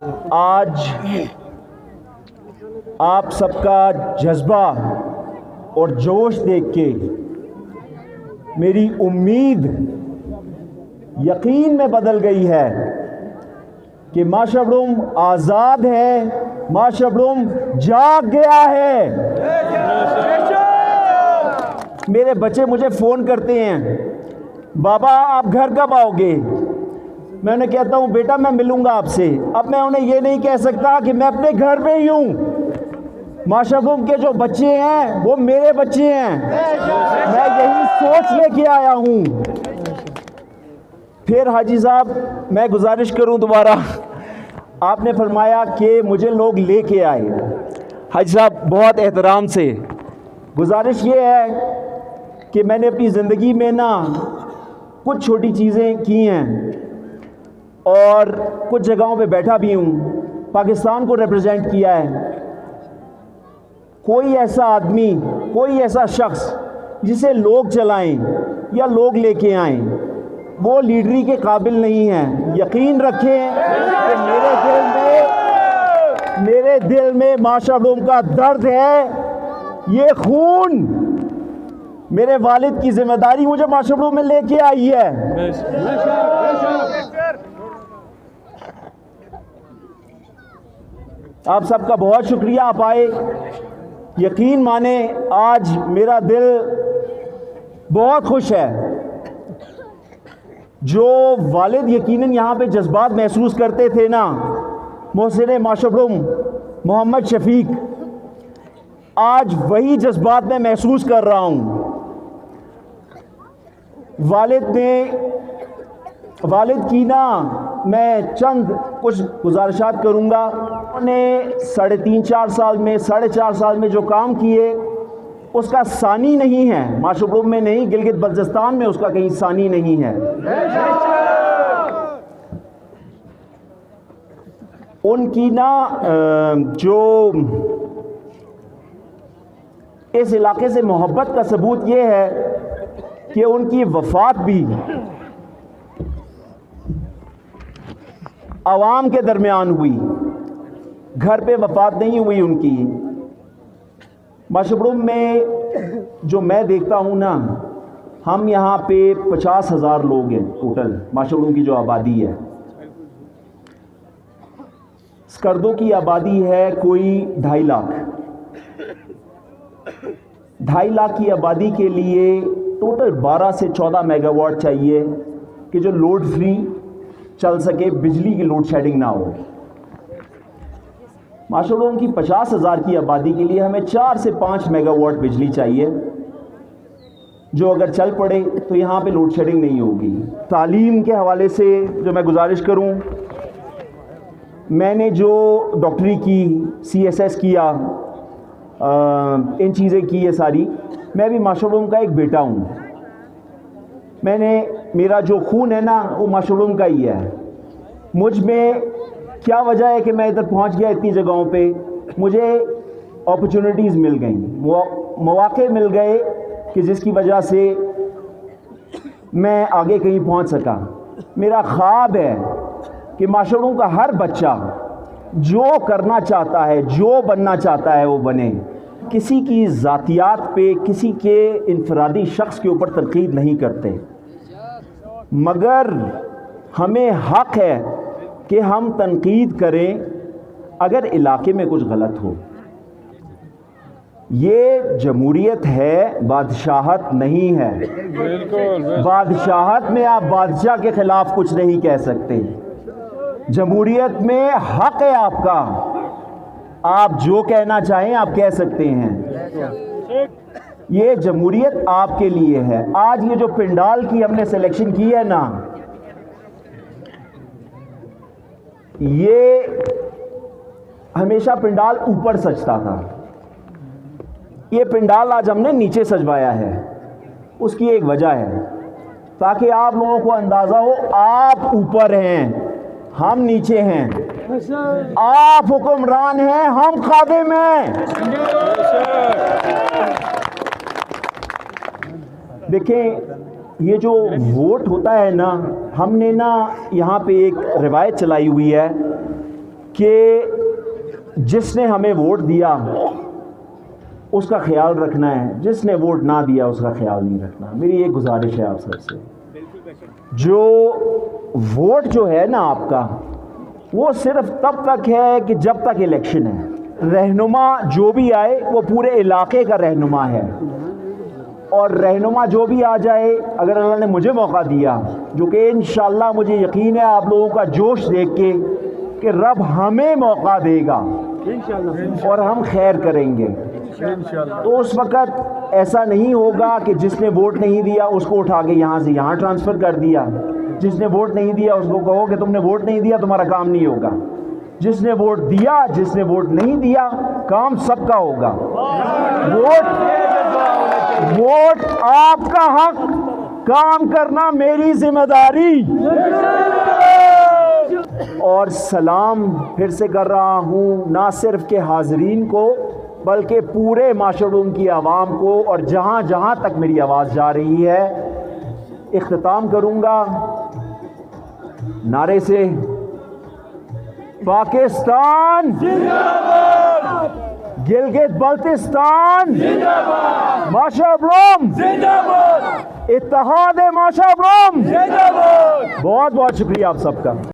आज आप सबका जज्बा और जोश देख के मेरी उम्मीद यकीन में बदल गई है कि माशबरूम आज़ाद है, माशबरूम जाग गया है। मेरे बच्चे मुझे फ़ोन करते हैं, बाबा आप घर कब आओगे? मैं उन्हें कहता हूँ बेटा मैं मिलूँगा आपसे। अब मैं उन्हें ये नहीं कह सकता कि मैं अपने घर में ही हूँ। माशबरूम के जो बच्चे हैं वो मेरे बच्चे हैं, मैं यही सोच लेके आया हूँ। फिर हाजी साहब मैं गुजारिश करूँ दोबारा, आपने फरमाया कि मुझे लोग लेके आए। हाजी साहब बहुत एहतराम से गुजारिश ये है कि मैंने अपनी ज़िंदगी में ना कुछ छोटी चीज़ें की हैं और कुछ जगहों पे बैठा भी हूँ, पाकिस्तान को रिप्रेजेंट किया है। कोई ऐसा आदमी, कोई ऐसा शख्स जिसे लोग चलाएं या लोग लेके आएं, वो लीडरी के काबिल नहीं है। यकीन रखें कि मेरे दिल में माशबरूम का दर्द है। ये खून मेरे वालिद की जिम्मेदारी मुझे माशबरूम में लेके आई है। आप सबका बहुत शुक्रिया, आप आए। यकीन माने आज मेरा दिल बहुत खुश है। जो वालिद यकीनन यहाँ पे जज्बात महसूस करते थे ना, मोहसिन माशबरूम मोहम्मद शफीक, आज वही जज्बात मैं महसूस कर रहा हूँ। वालिद की ना मैं चंद कुछ गुजारिशात करूँगा। उन्होंने 3.5-4 साल में, 4.5 साल में जो काम किए उसका सानी नहीं है, माशबरूम में नहीं, गिलगित बल्तिस्तान में उसका कहीं सानी नहीं है। उनकी ना जो इस इलाके से मोहब्बत का सबूत ये है कि उनकी वफ़ात भी आवाम के दरमियान हुई, घर पे वफ़ात नहीं हुई उनकी। माशबरूम में जो मैं देखता हूँ ना, हम यहाँ पे 50,000 लोग हैं टोटल, माशबरूम की जो आबादी है। स्कर्दों की आबादी है कोई 2.5 लाख। 2.5 लाख की आबादी के लिए टोटल 12 से 14 मेगावाट चाहिए कि जो लोड फ्री चल सके, बिजली की लोड शेडिंग ना हो। माशबरूम की 50,000 की आबादी के लिए हमें 4 से 5 मेगावाट बिजली चाहिए, जो अगर चल पड़े तो यहाँ पे लोड शेडिंग नहीं होगी। तालीम के हवाले से जो मैं गुजारिश करूँ, मैंने जो डॉक्टरी की, CSS किया, इन चीज़ें की है सारी। मैं भी माशबरूम का एक बेटा हूँ। मेरा जो खून है ना वो माशबरूम का ही है। मुझ में क्या वजह है कि मैं इधर पहुंच गया इतनी जगहों पे? मुझे अपॉर्चुनिटीज़ मिल गई, मौके मिल गए कि जिसकी वजह से मैं आगे कहीं पहुंच सका। मेरा ख्वाब है कि माशबरूम का हर बच्चा जो करना चाहता है, जो बनना चाहता है वो बने। किसी की ज़ातियात पे, किसी के इनफरादी शख्स के ऊपर तनकीद नहीं करते, मगर हमें हक़ है कि हम तनकीद करें अगर इलाके में कुछ गलत हो। ये जमहूरियत है, बादशाहत नहीं है। बादशाहत में आप बादशाह के ख़िलाफ़ कुछ नहीं कह सकते। जमहूरियत में हक़ है आपका, आप जो कहना चाहें आप कह सकते हैं। ये जमहूरियत आपके लिए है। आज ये जो पिंडाल की हमने सिलेक्शन की है ना, ये हमेशा पिंडाल ऊपर सजता था, ये पिंडाल आज हमने नीचे सजवाया है। उसकी एक वजह है, ताकि आप लोगों को अंदाज़ा हो आप ऊपर हैं, हम नीचे हैं। आप हुक्मरान हैं, हम खादिम हैं। देखें, ये जो वोट होता है ना, हमने ना यहाँ पे एक रिवायत चलाई हुई है कि जिसने हमें वोट दिया उसका ख्याल रखना है, जिसने वोट ना दिया उसका ख्याल नहीं रखना। मेरी एक गुजारिश है आप सबसे, जो वोट जो है ना आपका, वो सिर्फ तब तक है कि जब तक इलेक्शन है। रहनुमा जो भी आए वो पूरे इलाके का रहनुमा है, और रहनुमा जो भी आ जाए, अगर अल्लाह ने मुझे मौका दिया, जो कि इंशाअल्लाह मुझे यकीन है आप लोगों का जोश देख के कि रब हमें मौका देगा और हम खैर करेंगे, तो उस वक़्त ऐसा नहीं होगा कि जिसने वोट नहीं दिया उसको उठा के यहाँ से यहाँ ट्रांसफ़र कर दिया। जिसने वोट नहीं दिया उसको कहो कि तुमने वोट नहीं दिया, तुम्हारा काम नहीं होगा। जिसने वोट दिया, जिसने वोट नहीं दिया, काम सबका होगा। वोट आपका हक, काम करना मेरी जिम्मेदारी। और सलाम फिर से कर रहा हूँ ना सिर्फ के हाज़रीन को, बल्कि पूरे माशरूम की आवाम को, और जहाँ जहाँ तक मेरी आवाज़ जा रही है। इख्तिताम करूँगा नारे से, पाकिस्तान जिंदाबाद, गिलगित बल्तिस्तान जिंदाबाद, माशरूम जिंदाबाद, इत्तेहाद माशरूम जिंदाबाद। बहुत बहुत शुक्रिया आप सबका।